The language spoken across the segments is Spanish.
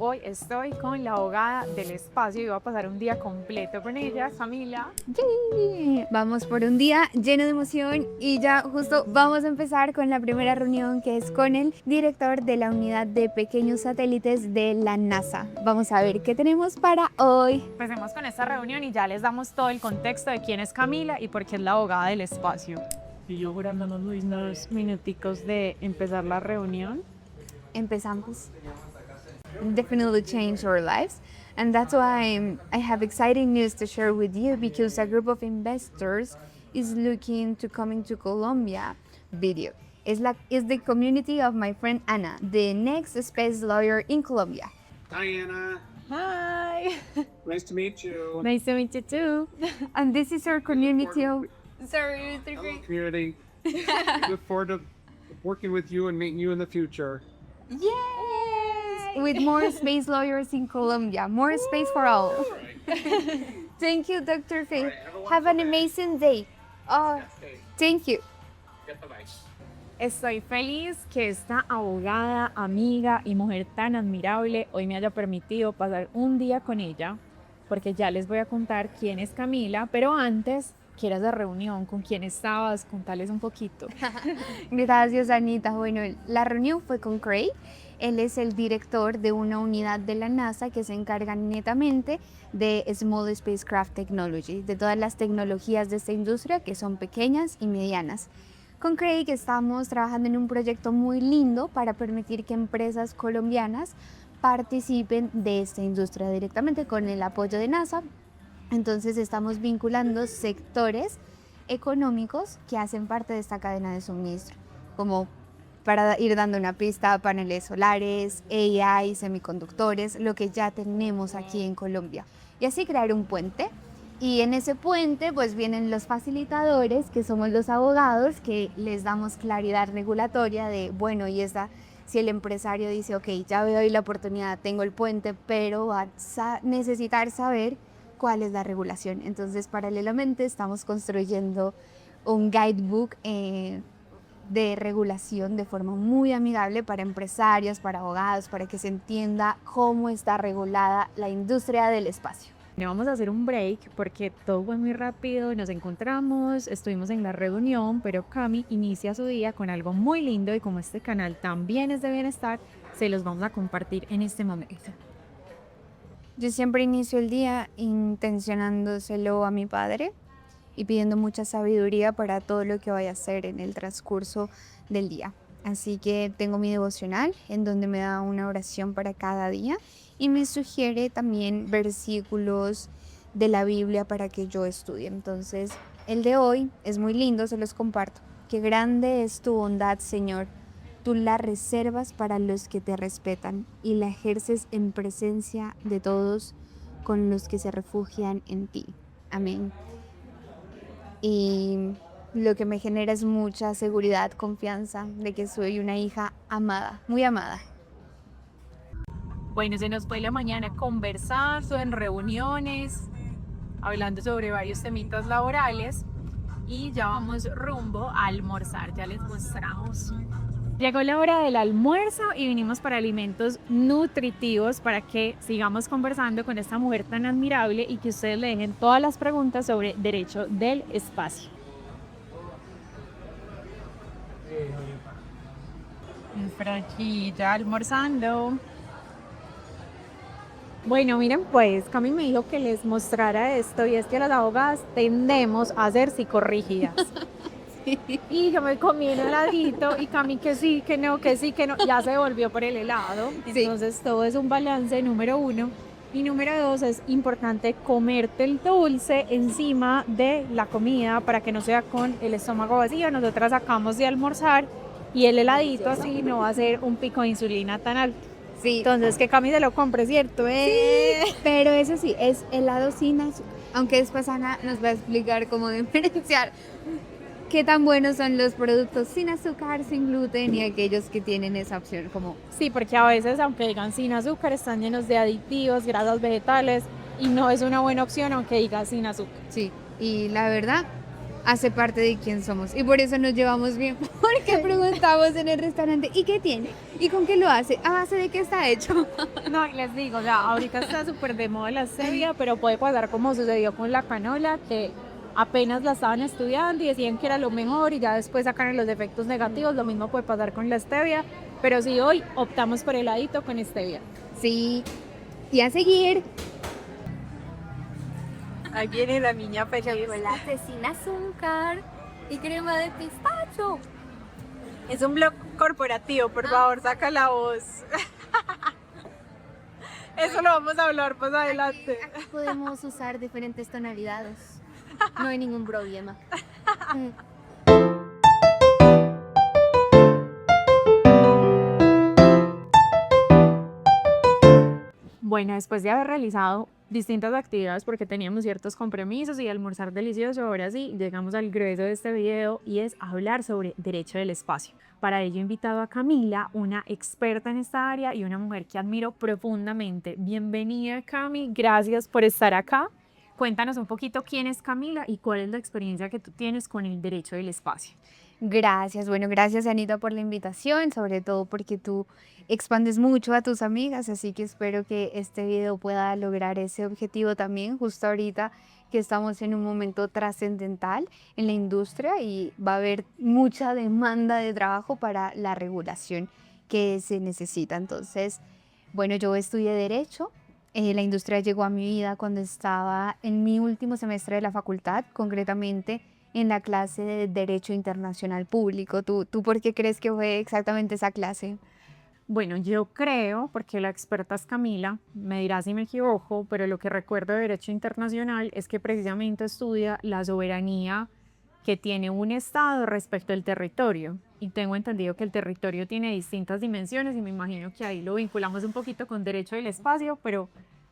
Hoy estoy con la abogada del espacio y voy a pasar un día completo con ella, Camila. ¡Yay! Vamos por un día lleno de emoción y ya justo vamos a empezar con la primera reunión, que es con el director de la unidad de pequeños satélites de la NASA. Vamos a ver qué tenemos para hoy. Empecemos con esta reunión y ya les damos todo el contexto de quién es Camila y por qué es la abogada del espacio. Y yo jurándonos unos minuticos de empezar la reunión. Empezamos. Definitely change our lives, and that's why I have exciting news to share with you, because a group of investors is looking to coming to Colombia video. It's the community of my friend Ana, the next space lawyer in Colombia. Hi, Anna. Hi! Nice to meet you. Nice to meet you too. And this is our community of... Hello, community. Look forward to working with you and meeting you in the future. Yes! With more space lawyers in Colombia. More space for all. Thank you, Dr. Faye. Have an amazing day. Oh, thank you. Estoy feliz que esta abogada, amiga y mujer tan admirable hoy me haya permitido pasar un día con ella, porque ya les voy a contar quién es Camila, pero antes, ¿qué era esa reunión? ¿Con quién estabas? Contales un poquito. Gracias, Anita. Bueno, la reunión fue con Craig. Él es el director de una unidad de la NASA que se encarga netamente de Small Spacecraft Technology, de todas las tecnologías de esta industria que son pequeñas y medianas. Con Craig estamos trabajando en un proyecto muy lindo para permitir que empresas colombianas participen de esta industria directamente con el apoyo de NASA. Entonces estamos vinculando sectores económicos que hacen parte de esta cadena de suministro, como para ir dando una pista, paneles solares, AI, semiconductores, lo que ya tenemos aquí en Colombia. Y así crear un puente. Y en ese puente pues vienen los facilitadores, que somos los abogados, que les damos claridad regulatoria de, bueno, y esta, si el empresario dice, ok, ya veo hoy la oportunidad, tengo el puente, pero va a necesitar saber cuál es la regulación. Entonces, paralelamente estamos construyendo un guidebook de regulación de forma muy amigable para empresarios, para abogados, para que se entienda cómo está regulada la industria del espacio. Vamos a hacer un break porque todo fue muy rápido, nos encontramos, estuvimos en la reunión, pero Cami inicia su día con algo muy lindo y como este canal también es de bienestar, se los vamos a compartir en este momento. Yo siempre inicio el día intencionándoselo a mi padre y pidiendo mucha sabiduría para todo lo que vaya a hacer en el transcurso del día. Así que tengo mi devocional en donde me da una oración para cada día y me sugiere también versículos de la Biblia para que yo estudie. Entonces, el de hoy es muy lindo, se los comparto. Qué grande es tu bondad, Señor. Tú la reservas para los que te respetan y la ejerces en presencia de todos con los que se refugian en ti. Amén. Y lo que me genera es mucha seguridad, confianza de que soy una hija amada, muy amada. Bueno, se nos fue la mañana conversando en reuniones, hablando sobre varios temitas laborales y ya vamos rumbo a almorzar, ya les mostramos. Llegó la hora del almuerzo y vinimos para alimentos nutritivos para que sigamos conversando con esta mujer tan admirable y que ustedes le dejen todas las preguntas sobre derecho del espacio. Por aquí ya almorzando. Bueno, miren pues, Cami me dijo que les mostrara esto y es que las abogadas tendemos a ser psicorrígidas. Y yo me comí el heladito y Cami que sí, que no, que sí, que no, ya se volvió por el helado. Entonces todo es un balance, número uno. Y número dos, es importante comerte el dulce encima de la comida para que no sea con el estómago vacío. Nosotras acabamos de almorzar y el heladito así no va a ser un pico de insulina tan alto. Sí. Entonces que Cami se lo compre, ¿cierto? Sí, pero eso sí, es helado sin azúcar. Aunque después Ana nos va a explicar cómo diferenciar qué tan buenos son los productos sin azúcar, sin gluten y aquellos que tienen esa opción como... Sí, porque a veces, aunque digan sin azúcar, están llenos de aditivos, grasas vegetales y no es una buena opción aunque diga sin azúcar. Sí, y la verdad, hace parte de quién somos y por eso nos llevamos bien, porque preguntamos en el restaurante, ¿y qué tiene? ¿Y con qué lo hace? ¿A base de qué está hecho? No, y les digo, ya, ahorita está súper de moda la stevia, pero puede pasar como sucedió con la canola, que apenas la estaban estudiando y decían que era lo mejor y ya después sacaron los efectos negativos. Lo mismo puede pasar con la stevia, pero sí hoy optamos por heladito con stevia. Sí, y a seguir. Ahí viene la niña feliz. Chocolate sin azúcar y crema de pistacho. Es un blog corporativo, por favor, saca la voz. Eso lo vamos a hablar más adelante. Aquí podemos usar diferentes tonalidades. No hay ningún problema. Bueno, después de haber realizado distintas actividades porque teníamos ciertos compromisos y almorzar delicioso, ahora sí, llegamos al grueso de este video y es hablar sobre derecho del espacio. Para ello he invitado a Camila, una experta en esta área y una mujer que admiro profundamente. Bienvenida, Cami, gracias por estar acá. Cuéntanos un poquito quién es Camila y cuál es la experiencia que tú tienes con el derecho del espacio. Gracias, bueno, gracias Anita por la invitación, sobre todo porque tú expandes mucho a tus amigas, así que espero que este video pueda lograr ese objetivo también, justo ahorita que estamos en un momento trascendental en la industria y va a haber mucha demanda de trabajo para la regulación que se necesita. Entonces, bueno, yo estudié Derecho. La industria llegó a mi vida cuando estaba en mi último semestre de la facultad, concretamente en la clase de Derecho Internacional Público. ¿Tú por qué crees que fue exactamente esa clase? Bueno, yo creo, porque la experta es Camila, me dirá si me equivoco, pero lo que recuerdo de Derecho Internacional es que precisamente estudia la soberanía que tiene un Estado respecto al territorio. Y tengo entendido que el territorio tiene distintas dimensiones y me imagino que ahí lo vinculamos un poquito con derecho del espacio, pero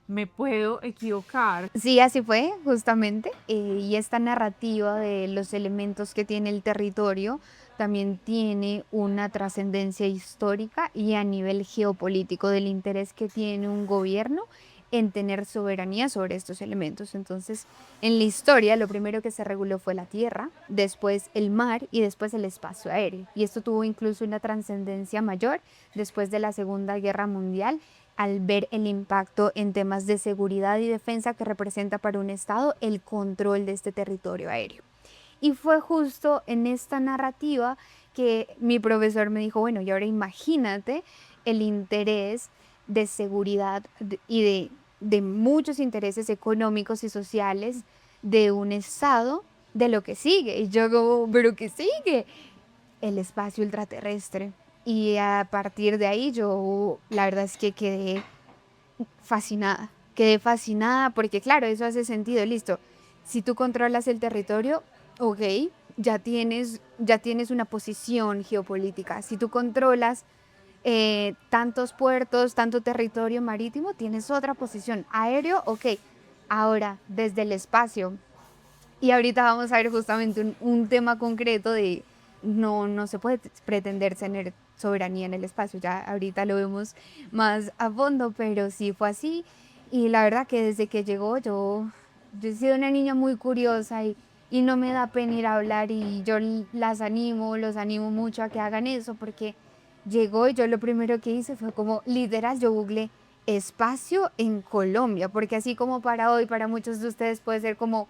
me puedo equivocar. Sí, así fue, justamente. Y esta narrativa de los elementos que tiene el territorio también tiene una trascendencia histórica y a nivel geopolítico del interés que tiene un gobierno en tener soberanía sobre estos elementos. Entonces, en la historia, lo primero que se reguló fue la tierra, después el mar y después el espacio aéreo. Y esto tuvo incluso una trascendencia mayor después de la Segunda Guerra Mundial, al ver el impacto en temas de seguridad y defensa que representa para un Estado el control de este territorio aéreo. Y fue justo en esta narrativa que mi profesor me dijo, bueno, y ahora imagínate el interés de seguridad y de muchos intereses económicos y sociales de un Estado, de lo que sigue. Y yo como, ¿pero qué sigue? El espacio ultraterrestre. Y a partir de ahí yo, la verdad es que quedé fascinada porque claro, eso hace sentido, listo. Si tú controlas el territorio, ok, ya tienes una posición geopolítica. Si tú controlas tantos puertos, tanto territorio marítimo, tienes otra posición. Aéreo, ok. Ahora, desde el espacio. Y ahorita vamos a ver justamente un tema concreto de no se puede pretender tener soberanía en el espacio. Ya ahorita lo vemos más a fondo, pero sí fue así. Y la verdad que desde que llegó yo he sido una niña muy curiosa y no me da pena ir a hablar y yo los animo mucho a que hagan eso porque llegó y yo lo primero que hice fue como literal, yo googleé espacio en Colombia, porque así como para hoy, para muchos de ustedes puede ser como,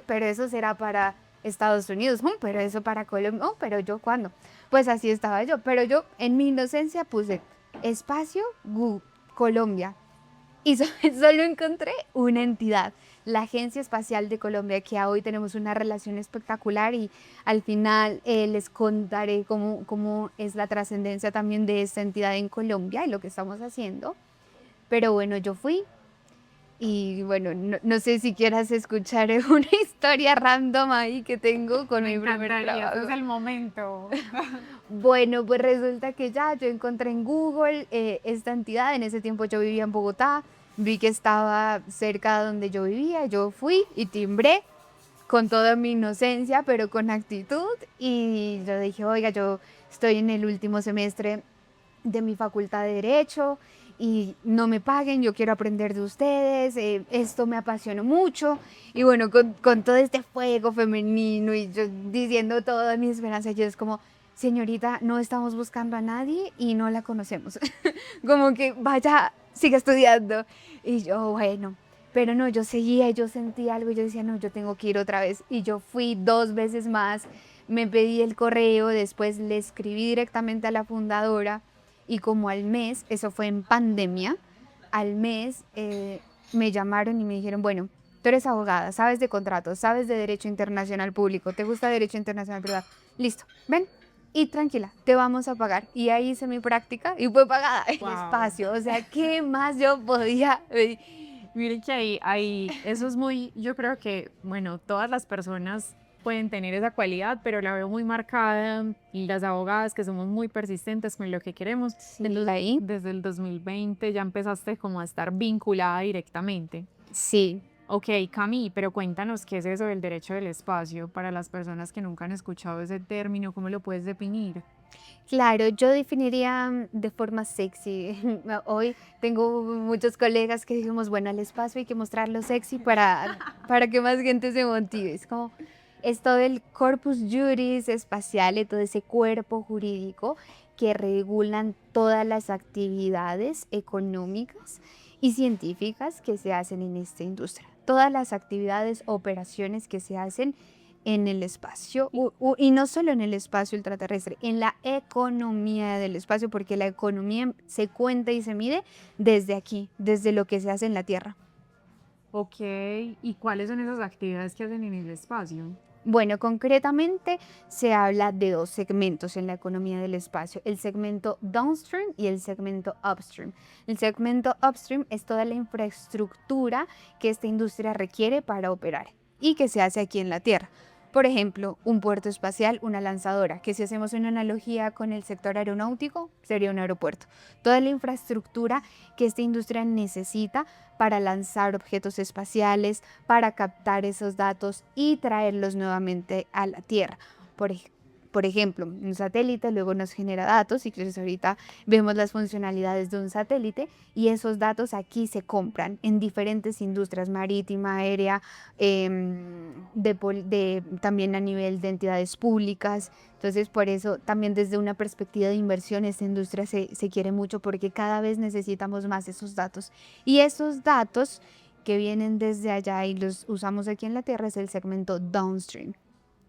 pero eso será para Estados Unidos, pero eso para Colombia, pero yo ¿cuándo? Pues así estaba yo, pero yo en mi inocencia puse espacio Colombia y solo encontré una entidad, la Agencia Espacial de Colombia, que hoy tenemos una relación espectacular y al final les contaré cómo es la trascendencia también de esta entidad en Colombia y lo que estamos haciendo. Pero bueno, yo fui y bueno, no sé si quieras escuchar una historia random ahí que tengo con mi primer trabajo. Ese es el momento. Bueno, pues resulta que ya yo encontré en Google esta entidad. En ese tiempo yo vivía en Bogotá, vi que estaba cerca de donde yo vivía, yo fui y timbré con toda mi inocencia, pero con actitud. Y yo dije, oiga, yo estoy en el último semestre de mi facultad de Derecho y no me paguen, yo quiero aprender de ustedes, esto me apasionó mucho. Y bueno, con todo este fuego femenino y yo diciendo toda mi esperanza, yo es como, señorita, no estamos buscando a nadie y no la conocemos. Como que vaya, siga estudiando. Y yo, bueno, pero no, yo seguía, yo sentía algo y yo decía, no, yo tengo que ir otra vez. Y yo fui 2 veces más, me pedí el correo, después le escribí directamente a la fundadora y como al mes, eso fue en pandemia, al mes me llamaron y me dijeron, bueno, tú eres abogada, sabes de contratos, sabes de derecho internacional público, te gusta derecho internacional privado, listo, ven y tranquila, te vamos a pagar. Y ahí hice mi práctica y fue pagada el Wow. espacio, o sea, ¿qué más yo podía? Miren que eso es muy, yo creo que, bueno, todas las personas pueden tener esa cualidad, pero la veo muy marcada y las abogadas que somos muy persistentes con lo que queremos. Sí, ahí. Desde el 2020 ya empezaste como a estar vinculada directamente. Sí. Ok, Cami, pero cuéntanos qué es eso del derecho del espacio para las personas que nunca han escuchado ese término, ¿cómo lo puedes definir? Claro, yo definiría de forma sexy. Hoy tengo muchos colegas que dijimos, bueno, al espacio hay que mostrarlo sexy para que más gente se motive. Es como, es todo el corpus juris espacial, y todo ese cuerpo jurídico que regulan todas las actividades económicas y científicas que se hacen en esta industria. Todas las actividades, operaciones que se hacen en el espacio y no solo en el espacio ultraterrestre, en la economía del espacio, porque la economía se cuenta y se mide desde aquí, desde lo que se hace en la Tierra. Ok, ¿y cuáles son esas actividades que hacen en el espacio? Bueno, concretamente se habla de 2 segmentos en la economía del espacio, el segmento downstream y el segmento upstream. El segmento upstream es toda la infraestructura que esta industria requiere para operar y que se hace aquí en la Tierra. Por ejemplo, un puerto espacial, una lanzadora, que si hacemos una analogía con el sector aeronáutico, sería un aeropuerto. Toda la infraestructura que esta industria necesita para lanzar objetos espaciales, para captar esos datos y traerlos nuevamente a la Tierra. Por ejemplo, un satélite luego nos genera datos y entonces ahorita vemos las funcionalidades de un satélite y esos datos aquí se compran en diferentes industrias, marítima, aérea, también a nivel de entidades públicas. Entonces, por eso también desde una perspectiva de inversión, esta industria se quiere mucho porque cada vez necesitamos más esos datos. Y esos datos que vienen desde allá y los usamos aquí en la Tierra es el segmento downstream.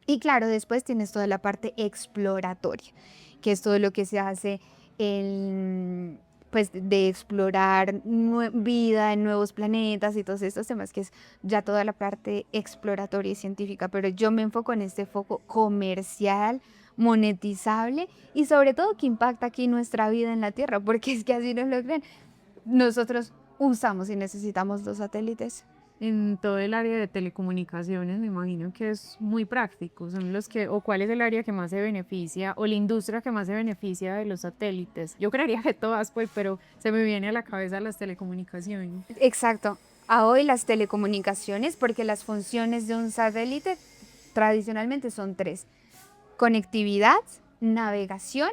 Y claro, después tienes toda la parte exploratoria, que es todo lo que se hace pues, de explorar vida en nuevos planetas y todos estos temas, que es ya toda la parte exploratoria y científica. Pero yo me enfoco en este foco comercial, monetizable y sobre todo que impacta aquí nuestra vida en la Tierra, porque es que así nos lo creen. Nosotros usamos y necesitamos los satélites. En todo el área de telecomunicaciones, me imagino que es muy práctico. Son los que, o cuál es el área que más se beneficia, o la industria que más se beneficia de los satélites. Yo creería que todas, pues, pero se me viene a la cabeza las telecomunicaciones. Exacto. A hoy las telecomunicaciones, porque las funciones de un satélite tradicionalmente son 3: conectividad, navegación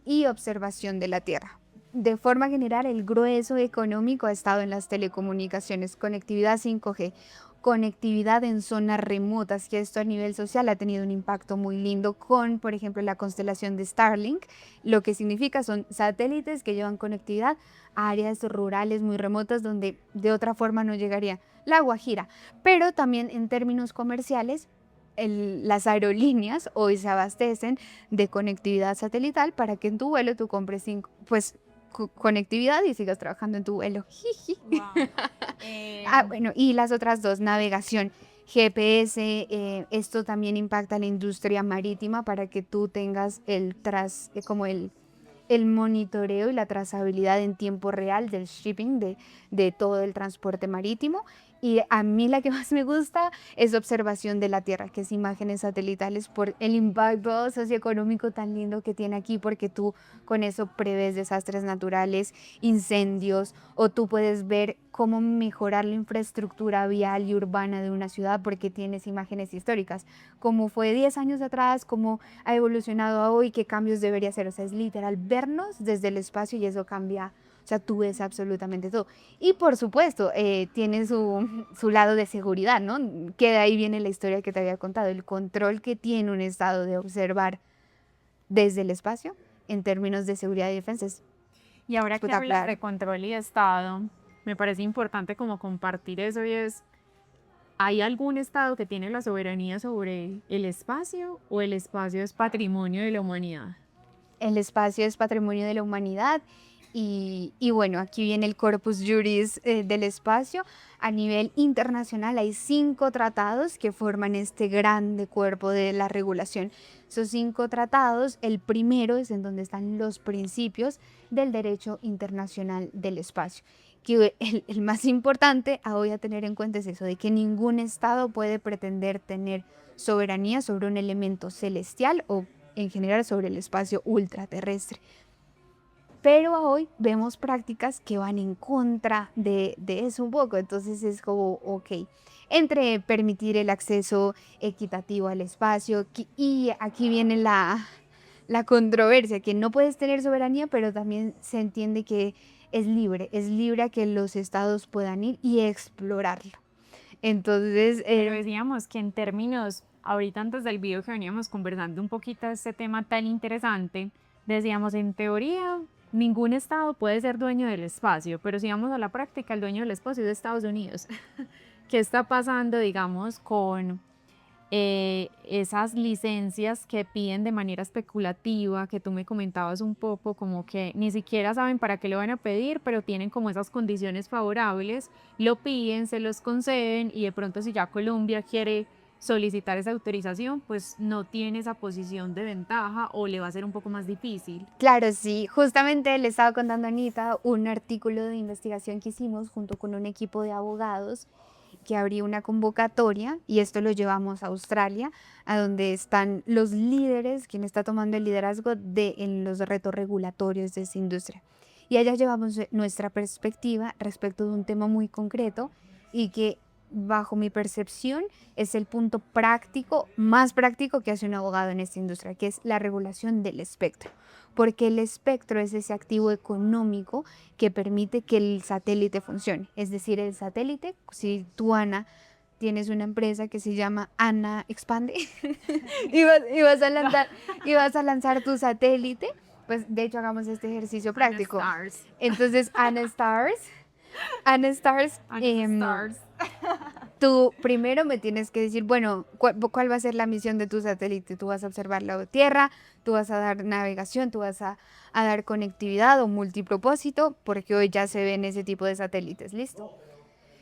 y observación de la Tierra. De forma general, el grueso económico ha estado en las telecomunicaciones, conectividad 5G, conectividad en zonas remotas, que esto a nivel social ha tenido un impacto muy lindo con, por ejemplo, la constelación de Starlink, lo que significa son satélites que llevan conectividad a áreas rurales muy remotas donde de otra forma no llegaría la Guajira, pero también en términos comerciales, las aerolíneas hoy se abastecen de conectividad satelital para que en tu vuelo tú compres conectividad y sigas trabajando en tu vuelo. Wow. Bueno, y las otras 2, navegación, GPS, esto también impacta la industria marítima para que tú tengas como el monitoreo y la trazabilidad en tiempo real del shipping, de todo el transporte marítimo. Y a mí la que más me gusta es observación de la Tierra, que es imágenes satelitales por el impacto socioeconómico tan lindo que tiene aquí, porque tú con eso prevés desastres naturales, incendios, o tú puedes ver cómo mejorar la infraestructura vial y urbana de una ciudad porque tienes imágenes históricas, cómo fue 10 años atrás, cómo ha evolucionado a hoy, qué cambios debería hacer. O sea, es literal vernos desde el espacio y eso cambia. O sea, tú ves absolutamente todo. Y por supuesto, tiene su lado de seguridad, ¿no? Que de ahí viene la historia que te había contado, el control que tiene un Estado de observar desde el espacio en términos de seguridad y defensa es Y ahora que hablas espectacular. de control y Estado, me parece importante como compartir eso y es, ¿hay algún Estado que tiene la soberanía sobre el espacio o el espacio es patrimonio de la humanidad? El espacio es patrimonio de la humanidad y bueno, aquí viene el corpus juris del espacio. A nivel internacional hay 5 tratados que forman este grande cuerpo de la regulación. Esos 5 tratados, el primero es en donde están los principios del derecho internacional del espacio. Que el más importante a hoy a tener en cuenta es eso, de que ningún Estado puede pretender tener soberanía sobre un elemento celestial o en general sobre el espacio ultraterrestre. Pero hoy vemos prácticas que van en contra de eso un poco, entonces es como, ok, entre permitir el acceso equitativo al espacio, y aquí viene la controversia, que no puedes tener soberanía, pero también se entiende que es libre a que los estados puedan ir y explorarlo. Entonces, Pero decíamos que en términos, ahorita antes del video que veníamos conversando un poquito de este tema tan interesante, decíamos en teoría ningún estado puede ser dueño del espacio, pero si vamos a la práctica, el dueño del espacio es de Estados Unidos. ¿Qué está pasando, digamos, con esas licencias que piden de manera especulativa, que tú me comentabas un poco, como que ni siquiera saben para qué lo van a pedir, pero tienen como esas condiciones favorables, lo piden, se los conceden y de pronto si ya Colombia quiere solicitar esa autorización, pues no tiene esa posición de ventaja o le va a ser un poco más difícil? claro, sí, justamente le estaba contando a Anita un artículo de investigación que hicimos junto con un equipo de abogados que abrió una convocatoria y esto lo llevamos a Australia, a donde están los líderes, quien está tomando el liderazgo en los retos regulatorios de esa industria. Y allá llevamos nuestra perspectiva respecto de un tema muy concreto y que bajo mi percepción es el punto práctico, más práctico que hace un abogado en esta industria, que es la regulación del espectro. Porque el espectro es ese activo económico que permite que el satélite funcione. Es decir, el satélite, si tú, Ana, tienes una empresa que se llama Ana Expande y vas a lanzar tu satélite, pues de hecho hagamos este ejercicio práctico. Entonces, Ana Stars, tú primero me tienes que decir, bueno, ¿cuál va a ser la misión de tu satélite? Tú vas a observar la Tierra, tú vas a dar navegación, tú vas a dar conectividad o multipropósito, porque hoy ya se ven ese tipo de satélites, ¿listo?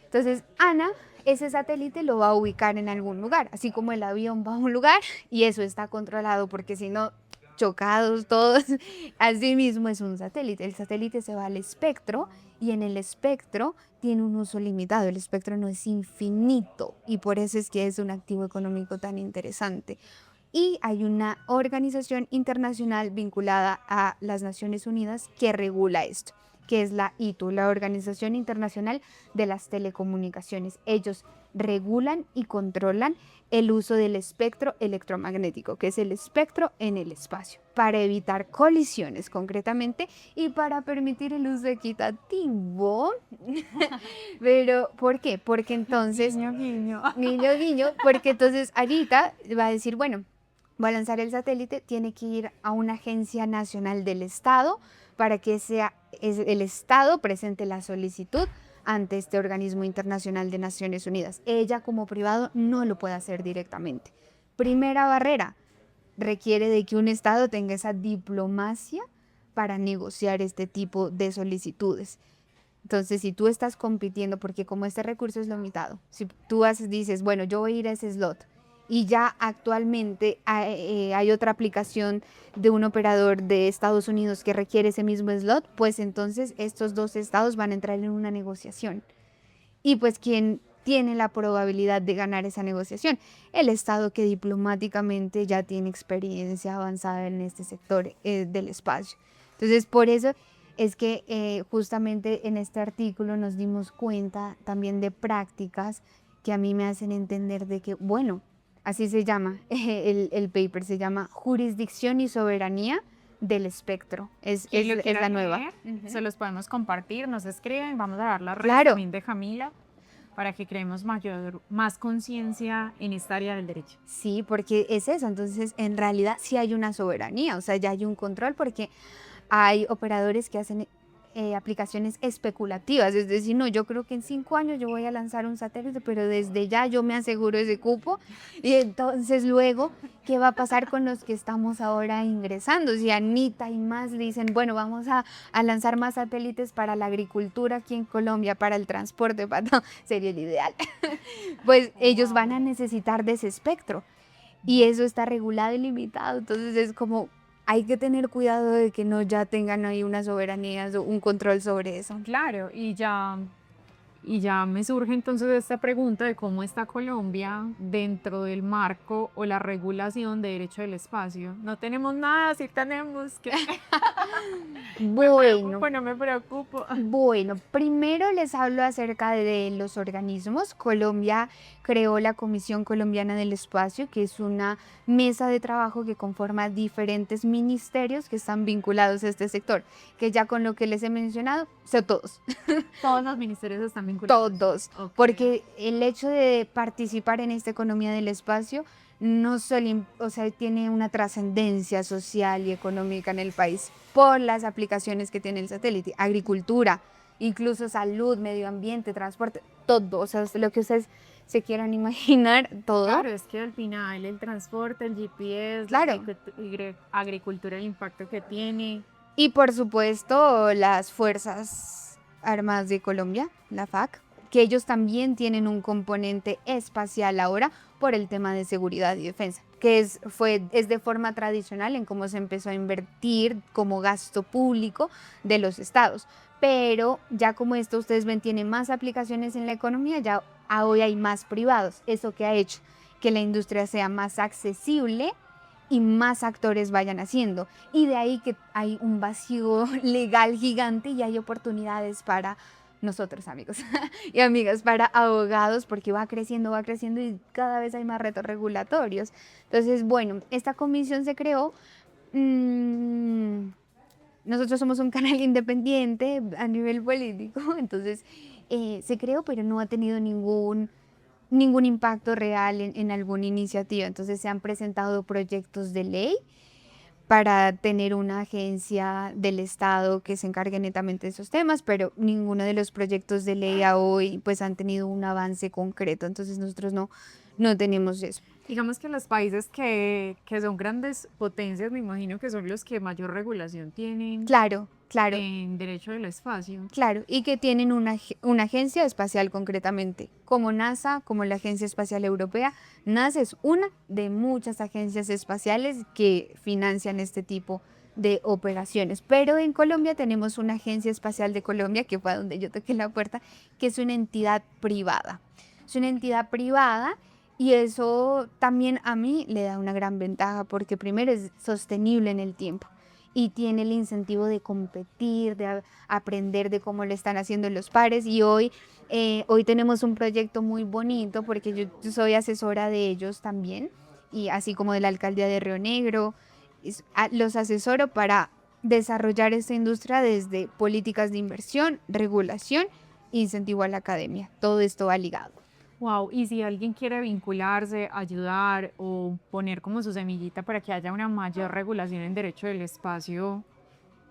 Entonces, Ana, ese satélite lo va a ubicar en algún lugar, así como el avión va a un lugar y eso está controlado, porque si no, chocados todos, así mismo es un satélite. El satélite se va al espectro y en el espectro tiene un uso limitado, el espectro no es infinito y por eso es que es un activo económico tan interesante. Y hay una organización internacional vinculada a las Naciones Unidas que regula esto, que es la ITU, la Organización Internacional de las Telecomunicaciones. Ellos regulan y controlan el uso del espectro electromagnético, que es el espectro en el espacio, para evitar colisiones concretamente y para permitir el uso equitativo. Pero, ¿por qué? Porque entonces, Guiño. guiño, porque entonces ahorita va a decir, bueno, va a lanzar el satélite, tiene que ir a una agencia nacional del Estado para que sea el Estado presente la solicitud ante este organismo internacional de Naciones Unidas. Ella como privado no lo puede hacer directamente. Primera barrera, requiere de que un Estado tenga esa diplomacia para negociar este tipo de solicitudes. Entonces, si tú estás compitiendo, porque como este recurso es limitado, si tú dices, bueno, yo voy a ir a ese slot y ya actualmente hay otra aplicación de un operador de Estados Unidos que requiere ese mismo slot, pues entonces estos 2 estados van a entrar en una negociación. Y pues, ¿quién tiene la probabilidad de ganar esa negociación? El estado que diplomáticamente ya tiene experiencia avanzada en este sector del espacio. Entonces, por eso es que justamente en este artículo nos dimos cuenta también de prácticas que a mí me hacen entender de que, bueno, así se llama, el paper se llama Jurisdicción y Soberanía del espectro. Es Quien lo es quiera la nueva. leer, se los podemos compartir, nos escriben, vamos a dar la red Claro. también de Camila para que creemos más conciencia en esta área del derecho. Sí, porque es eso. Entonces, en realidad sí hay una soberanía, o sea, ya hay un control porque hay operadores que hacen aplicaciones especulativas, es decir, no, yo creo que en 5 años yo voy a lanzar un satélite, pero desde ya yo me aseguro ese cupo y entonces luego, ¿qué va a pasar con los que estamos ahora ingresando? Si Anita y más dicen, bueno, vamos a lanzar más satélites para la agricultura aquí en Colombia, para el transporte, para todo, sería el ideal, pues ellos van a necesitar de ese espectro y eso está regulado y limitado, entonces es como hay que tener cuidado de que no ya tengan ahí una soberanía, un control sobre eso. Claro, y ya me surge entonces esta pregunta de cómo está Colombia dentro del marco o la regulación de derecho del espacio. No tenemos nada, sí tenemos que... Bueno, Pues no me preocupo. bueno, primero les hablo acerca de los organismos. Colombia creó la Comisión Colombiana del Espacio, que es una mesa de trabajo que conforma diferentes ministerios que están vinculados a este sector, que ya con lo que les he mencionado, son todos. Todos los ministerios están vinculados. Todos, Ok. porque el hecho de participar en esta economía del espacio no solo, o sea, tiene una trascendencia social y económica en el país por las aplicaciones que tiene el satélite, agricultura, incluso salud, medio ambiente, transporte, todo, o sea, lo que ustedes se quieran imaginar, todo. Claro, es que al final el transporte, el GPS, Claro. la agricultura, el impacto que tiene. Y por supuesto las Fuerzas Armadas de Colombia, la FAC, que ellos también tienen un componente espacial ahora por el tema de seguridad y defensa, que es de forma tradicional en cómo se empezó a invertir como gasto público de los estados. Pero ya como esto ustedes ven tiene más aplicaciones en la economía, ya hoy hay más privados. Eso que ha hecho que la industria sea más accesible y más actores vayan haciendo. Y de ahí que hay un vacío legal gigante y hay oportunidades para nosotros, amigos y amigas, para abogados, porque va creciendo y cada vez hay más retos regulatorios. Entonces, bueno, esta comisión se creó. Nosotros somos un canal independiente a nivel político, entonces se creó, pero no ha tenido ningún impacto real en alguna iniciativa. Entonces se han presentado proyectos de ley para tener una agencia del Estado que se encargue netamente de esos temas, pero ninguno de los proyectos de ley a hoy pues han tenido un avance concreto. Entonces nosotros no tenemos eso. Digamos que los países que son grandes potencias, me imagino que son los que mayor regulación tienen Claro, en derecho del espacio. claro, y que tienen una agencia espacial concretamente, como NASA, como la Agencia Espacial Europea. NASA es una de muchas agencias espaciales que financian este tipo de operaciones. Pero en Colombia tenemos una Agencia Espacial de Colombia, que fue a donde yo toqué la puerta, que es una entidad privada. Es una entidad privada y eso también a mí le da una gran ventaja porque primero es sostenible en el tiempo y tiene el incentivo de competir, de aprender de cómo lo están haciendo los pares. Y hoy tenemos un proyecto muy bonito porque yo soy asesora de ellos también, y así como de la alcaldía de Río Negro, los asesoro para desarrollar esta industria desde políticas de inversión, regulación, incentivo a la academia. Todo esto va ligado. Wow, y si alguien quiere vincularse, ayudar o poner como su semillita para que haya una mayor regulación en derecho del espacio,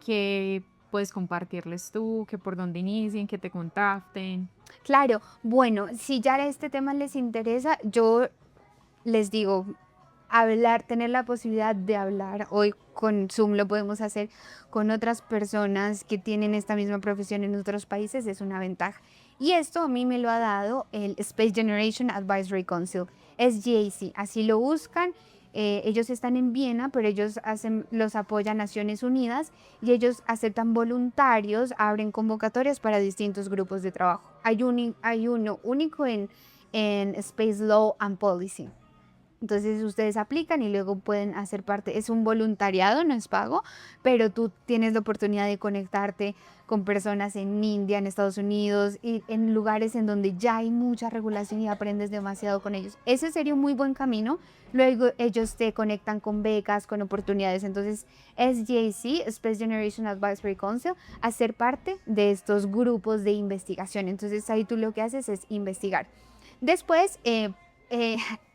¿qué puedes compartirles tú? ¿Que por dónde inicien? ¿Que te contacten? Claro, bueno, si ya este tema les interesa, yo les digo, tener la posibilidad de hablar, hoy con Zoom lo podemos hacer con otras personas que tienen esta misma profesión en otros países, es una ventaja. Y esto a mí me lo ha dado el Space Generation Advisory Council, SGAC, así lo buscan. Ellos están en Viena, pero ellos los apoya Naciones Unidas y ellos aceptan voluntarios, abren convocatorias para distintos grupos de trabajo. Hay uno único en Space Law and Policy. Entonces ustedes aplican y luego pueden hacer parte, es un voluntariado, no es pago, pero tú tienes la oportunidad de conectarte con personas en India, en Estados Unidos y en lugares en donde ya hay mucha regulación y aprendes demasiado con ellos. Ese sería un muy buen camino. Luego ellos te conectan con becas, con oportunidades. Entonces SGAC, Space Generation Advisory Council, hacer parte de estos grupos de investigación. Entonces ahí tú lo que haces es investigar. Después,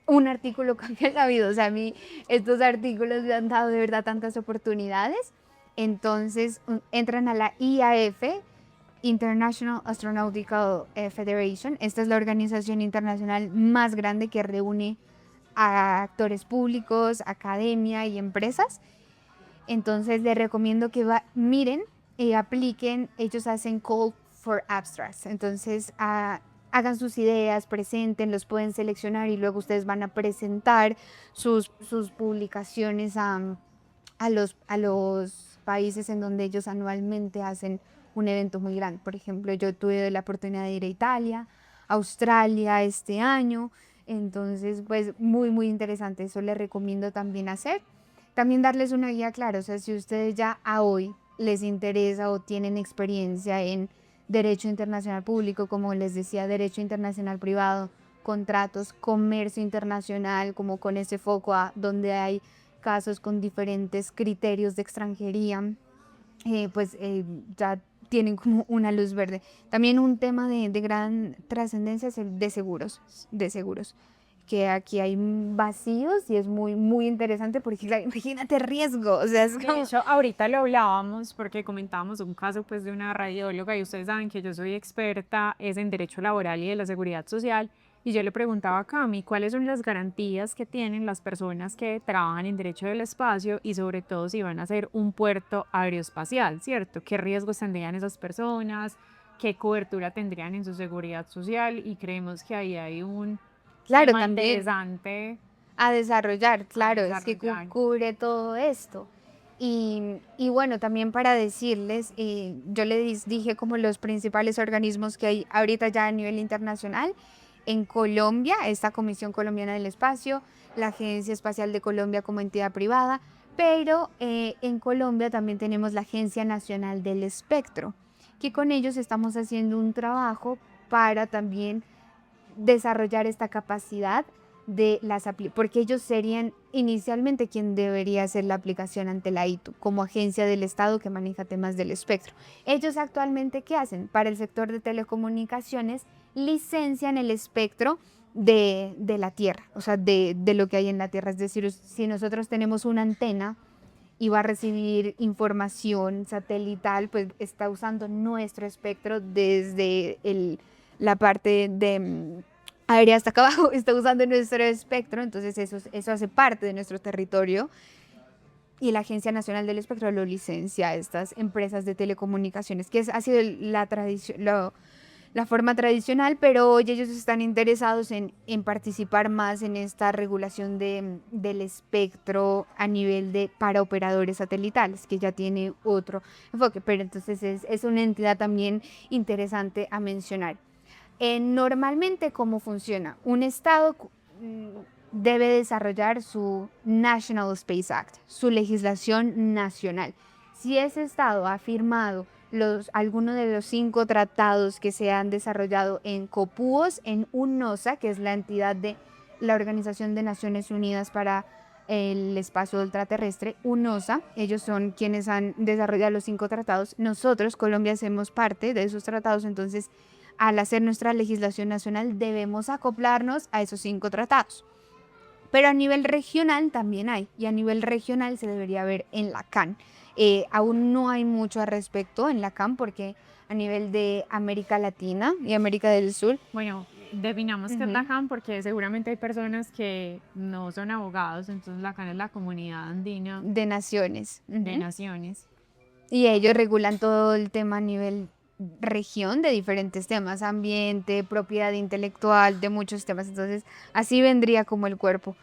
un artículo cambia la vida. O sea, a mí estos artículos me han dado de verdad tantas oportunidades. Entonces entran a la IAF, International Astronautical Federation. Esta es la organización internacional más grande que reúne a actores públicos, academia y empresas. Entonces les recomiendo que miren y apliquen. Ellos hacen call for abstracts. Entonces hagan sus ideas, presenten, los pueden seleccionar y luego ustedes van a presentar sus publicaciones a los países en donde ellos anualmente hacen un evento muy grande. Por ejemplo, yo tuve la oportunidad de ir a Italia, Australia este año. Entonces, pues muy interesante. Eso les recomiendo también hacer. También darles una guía clara. O sea, si ustedes ya a hoy les interesa o tienen experiencia en derecho internacional público, como les decía, derecho internacional privado, contratos, comercio internacional, como con ese foco a donde hay casos con diferentes criterios de extranjería, ya tienen como una luz verde. También un tema de gran trascendencia es el de seguros, que aquí hay vacíos y es muy interesante porque, claro, imagínate riesgo, o sea, es De como... hecho, ahorita lo hablábamos porque comentábamos un caso pues de una radióloga y ustedes saben que yo soy experta es en derecho laboral y de la seguridad social y yo le preguntaba a Cami cuáles son las garantías que tienen las personas que trabajan en derecho del espacio y sobre todo si van a hacer un puerto aeroespacial, ¿cierto? ¿Qué riesgos tendrían esas personas? ¿Qué cobertura tendrían en su seguridad social? Y creemos que ahí hay un Claro, tema también interesante a desarrollar, a claro, es que desarrollar. cubre todo esto. Y bueno, también para decirles, yo les dije como los principales organismos que hay ahorita ya a nivel internacional. En Colombia, esta Comisión Colombiana del Espacio, la Agencia Espacial de Colombia como entidad privada, pero en Colombia también tenemos la Agencia Nacional del Espectro, que con ellos estamos haciendo un trabajo para también desarrollar esta capacidad de porque ellos serían inicialmente quien debería hacer la aplicación ante la ITU como agencia del Estado que maneja temas del espectro. Ellos actualmente, ¿qué hacen? Para el sector de telecomunicaciones, licencian el espectro de la Tierra, o sea, de lo que hay en la Tierra. Es decir, si nosotros tenemos una antena y va a recibir información satelital, pues está usando nuestro espectro desde la parte de aérea hasta acá abajo, está usando nuestro espectro, entonces eso hace parte de nuestro territorio y la Agencia Nacional del Espectro lo licencia a estas empresas de telecomunicaciones, que ha sido la forma tradicional, pero hoy ellos están interesados en participar más en esta regulación del espectro a nivel para operadores satelitales, que ya tiene otro enfoque, pero entonces es una entidad también interesante a mencionar. Normalmente, ¿cómo funciona? Un estado debe desarrollar su National Space Act, su legislación nacional. Si ese estado ha firmado alguno de los 5 tratados que se han desarrollado en COPUOS, en UNOSA, que es la entidad de la Organización de Naciones Unidas para el Espacio Ultraterrestre, UNOSA, ellos son quienes han desarrollado los 5 tratados. Nosotros, Colombia, hacemos parte de esos tratados, entonces al hacer nuestra legislación nacional debemos acoplarnos a esos 5 tratados. Pero a nivel regional también hay, y a nivel regional se debería ver en la CAN. Aún no hay mucho al respecto en la CAN porque a nivel de América Latina y América del Sur. Bueno, definamos qué es la CAN porque seguramente hay personas que no son abogados, entonces la CAN es la Comunidad Andina de Naciones. de Naciones. Y ellos regulan todo el tema a nivel región de diferentes temas, ambiente, propiedad intelectual, de muchos temas. Entonces, así vendría como el cuerpo.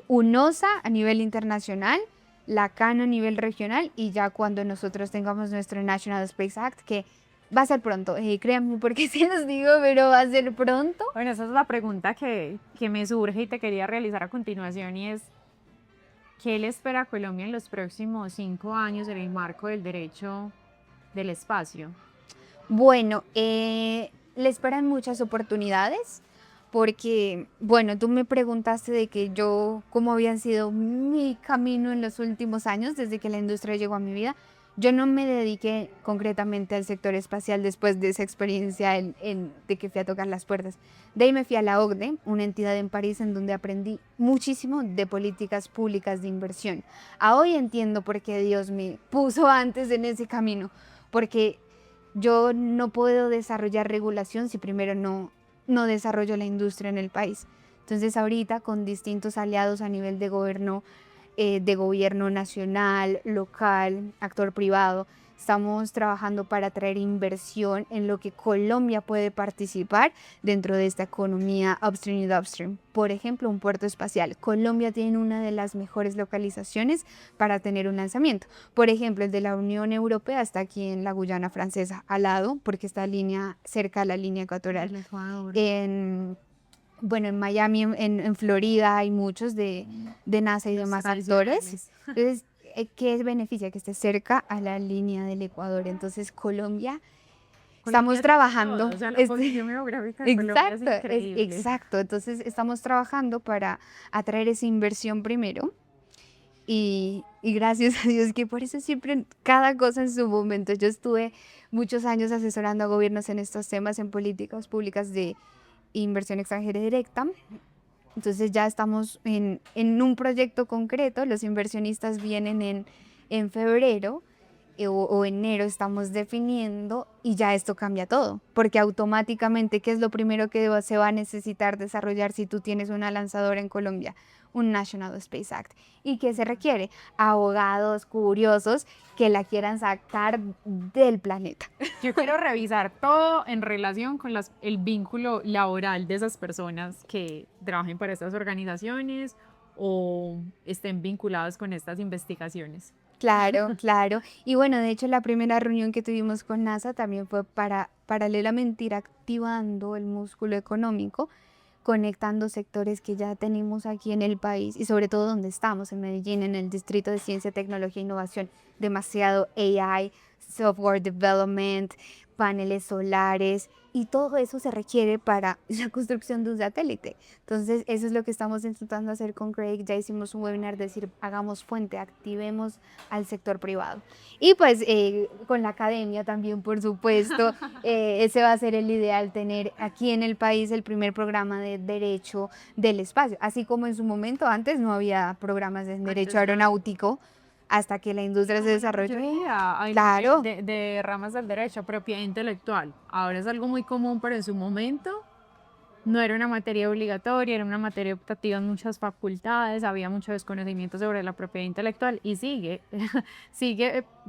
UNOSA a nivel internacional, la CAN a nivel regional y ya cuando nosotros tengamos nuestro National Space Act, que Va a ser pronto, créanme porque sí los digo, pero va a ser pronto. Bueno, esa es la pregunta que me surge y te quería realizar a continuación y es, ¿qué le espera a Colombia en los próximos 5 años en el marco del derecho del espacio? Bueno, le esperan muchas oportunidades porque, bueno, tú me preguntaste de que yo, cómo había sido mi camino en los últimos años desde que la industria llegó a mi vida. Yo no me dediqué concretamente al sector espacial después de esa experiencia de que fui a tocar las puertas. De ahí me fui a la OCDE, una entidad en París en donde aprendí muchísimo de políticas públicas de inversión. A hoy entiendo por qué Dios me puso antes en ese camino, porque yo no puedo desarrollar regulación si primero no desarrollo la industria en el país. Entonces ahorita con distintos aliados a nivel de gobierno nacional, local, actor privado, estamos trabajando para traer inversión en lo que Colombia puede participar dentro de esta economía upstream y downstream. Por ejemplo, un puerto espacial. Colombia tiene una de las mejores localizaciones para tener un lanzamiento. Por ejemplo, el de la Unión Europea está aquí en la Guyana Francesa, al lado, porque está cerca a la línea ecuatorial. El Ecuador. Bueno, en Miami, en Florida, hay muchos de NASA y Los demás tradicionales. actores. Entonces, ¿qué beneficia? Que esté cerca a la línea del Ecuador. Entonces, Colombia, estamos Colombia tiene trabajando. todo, o sea, la posición geográfica de Colombia es Exacto, increíble. exacto. Entonces, estamos trabajando para atraer esa inversión primero. Y gracias a Dios que por eso siempre cada cosa en su momento. Yo estuve muchos años asesorando a gobiernos en estos temas, en políticas públicas de inversión extranjera directa. Entonces ya estamos en un proyecto concreto, los inversionistas vienen en febrero o enero, estamos definiendo y ya esto cambia todo, porque automáticamente, ¿qué es lo primero que se va a necesitar desarrollar si tú tienes una lanzadora en Colombia? Un National Space Act. ¿Y qué se requiere? Abogados curiosos que la quieran sacar del planeta. Yo quiero revisar todo en relación con el vínculo laboral de esas personas que trabajen para estas organizaciones o estén vinculados con estas investigaciones. Claro, claro. Y bueno, de hecho la primera reunión que tuvimos con NASA también fue para paralelamente ir activando el músculo económico, conectando sectores que ya tenemos aquí en el país y sobre todo donde estamos, en Medellín, en el Distrito de Ciencia, Tecnología e Innovación, demasiado AI, software development, paneles solares y todo eso se requiere para la construcción de un satélite. Entonces, eso es lo que estamos intentando hacer con Craig. Ya hicimos un webinar, decir, hagamos fuente, activemos al sector privado. Y pues con la academia también, por supuesto, ese va a ser el ideal, tener aquí en el país el primer programa de derecho del espacio, así como en su momento antes no había programas de derecho aeronáutico hasta que la industria se desarrolló. Claro. De ramas del derecho, propiedad intelectual. Ahora es algo muy común, pero en su momento no era una materia obligatoria, era una materia optativa en muchas facultades, había mucho desconocimiento sobre la propiedad intelectual y sigue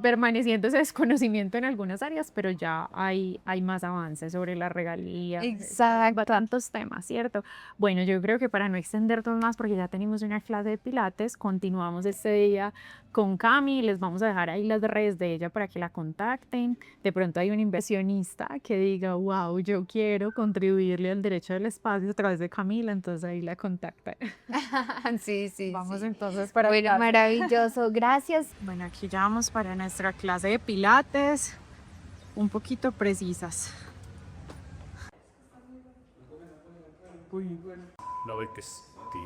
permaneciendo ese desconocimiento en algunas áreas, pero ya hay más avances sobre la regalía. Exacto. Tantos temas, ¿cierto? Bueno, yo creo que para no extendernos más, porque ya tenemos una clase de pilates, continuamos este día con Cami, les vamos a dejar ahí las redes de ella para que la contacten. De pronto hay un inversionista que diga, wow, yo quiero contribuirle al derecho del espacio a través de Camila, entonces ahí la contactan. Sí, sí. Vamos sí. entonces para Bueno, clase. maravilloso, gracias. Bueno, aquí ya vamos para nuestra clase de pilates, un poquito precisas. Navikasti.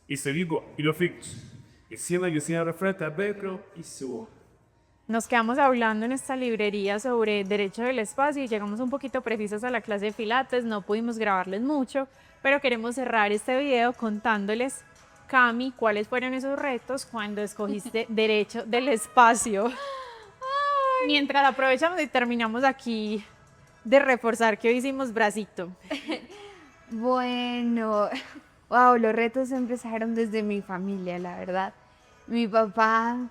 Istedigo, ilofix. Isina yusina refreta becro y su. Nos quedamos hablando en esta librería sobre derecho del espacio y llegamos un poquito precisas a la clase de pilates, no pudimos grabarles mucho, pero queremos cerrar este video contándoles, Cami, cuáles fueron esos retos cuando escogiste derecho del espacio. Mientras aprovechamos y terminamos aquí de reforzar que hoy hicimos bracito. Bueno, wow, los retos empezaron desde mi familia, la verdad. Mi papá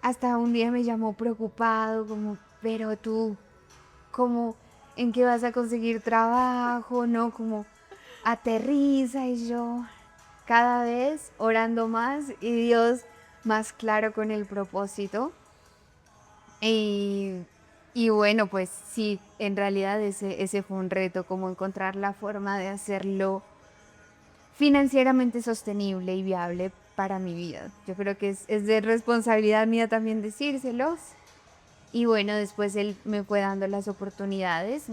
hasta un día me llamó preocupado, como, pero tú, ¿cómo, en qué vas a conseguir trabajo? ¿No? Como, aterriza y yo cada vez orando más y Dios más claro con el propósito. Y Y bueno, pues sí, en realidad ese fue un reto, como encontrar la forma de hacerlo financieramente sostenible y viable para mi vida. Yo creo que es de responsabilidad mía también decírselos. Y bueno, después él me fue dando las oportunidades.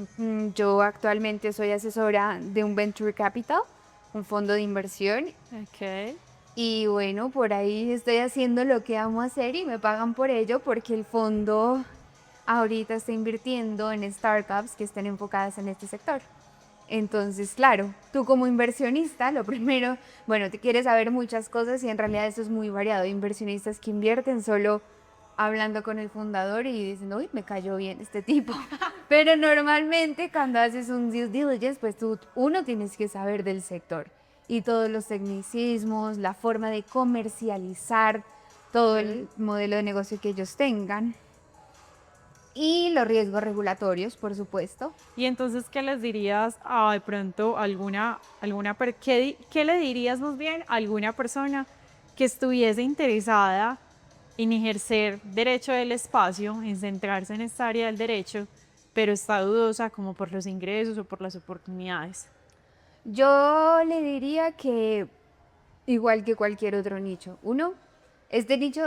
Yo actualmente soy asesora de un Venture Capital, un fondo de inversión. Ok. Y bueno, por ahí estoy haciendo lo que amo hacer y me pagan por ello porque el fondo ahorita está invirtiendo en startups que estén enfocadas en este sector. Entonces, claro, tú como inversionista, lo primero, bueno, te quieres saber muchas cosas y en realidad eso es muy variado. Hay inversionistas que invierten solo hablando con el fundador y dicen, uy, me cayó bien este tipo. Pero normalmente cuando haces un due diligence, pues uno tienes que saber del sector y todos los tecnicismos, la forma de comercializar todo el modelo de negocio que ellos tengan y los riesgos regulatorios, por supuesto. Y entonces, ¿qué les dirías a de pronto qué le dirías más bien a alguna persona que estuviese interesada en ejercer derecho del espacio, en centrarse en esta área del derecho, pero está dudosa como por los ingresos o por las oportunidades? Yo le diría que igual que cualquier otro nicho, este nicho,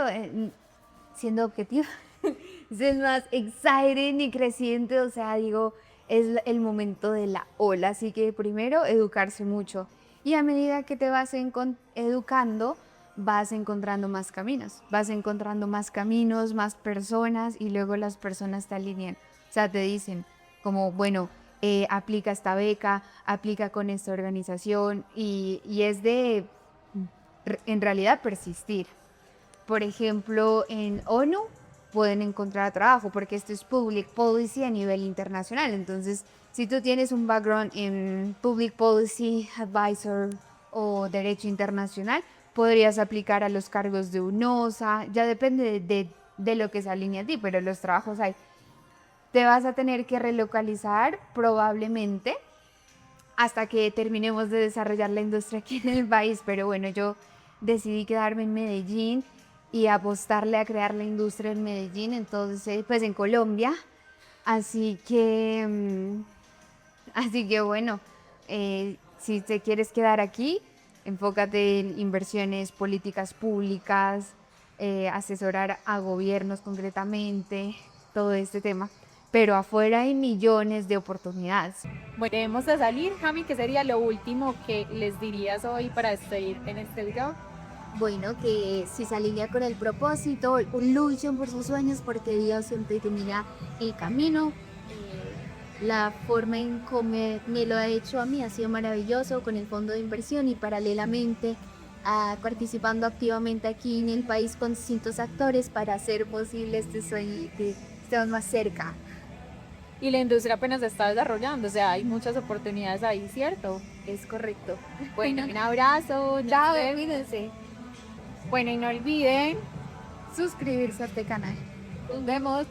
siendo objetivo, es el más exciting y creciente, o sea, digo, es el momento de la ola, así que primero educarse mucho y a medida que te vas educando, vas encontrando más caminos, más personas y luego las personas te alinean, o sea, te dicen como, bueno, aplica esta beca, aplica con esta organización y es de, en realidad, persistir. Por ejemplo, en ONU pueden encontrar trabajo porque esto es public policy a nivel internacional. Entonces, si tú tienes un background en public policy, advisor o derecho internacional, podrías aplicar a los cargos de UNOSA. Ya depende de lo que se alinee a ti, pero los trabajos hay. Te vas a tener que relocalizar probablemente hasta que terminemos de desarrollar la industria aquí en el país. Pero bueno, yo decidí quedarme en Medellín y apostarle a crear la industria en Medellín, entonces, pues en Colombia. Así que bueno, si te quieres quedar aquí, enfócate en inversiones, políticas públicas, asesorar a gobiernos concretamente, todo este tema. Pero afuera hay millones de oportunidades. Bueno, debemos de salir, Cami, ¿qué sería lo último que les dirías hoy para despedir en este video? Bueno, que si se alinea con el propósito, luchen por sus sueños porque Dios siempre ilumina el camino. La forma en cómo me lo ha hecho a mí ha sido maravilloso con el fondo de inversión y paralelamente participando activamente aquí en el país con distintos actores para hacer posible este sueño y que estemos más cerca. Y la industria apenas se está desarrollando, o sea, hay muchas oportunidades ahí, ¿cierto? Es correcto. Bueno, un abrazo, Chao, nos vemos. cuídense. Bueno, y no olviden, Suscribirse a este canal. nos vemos.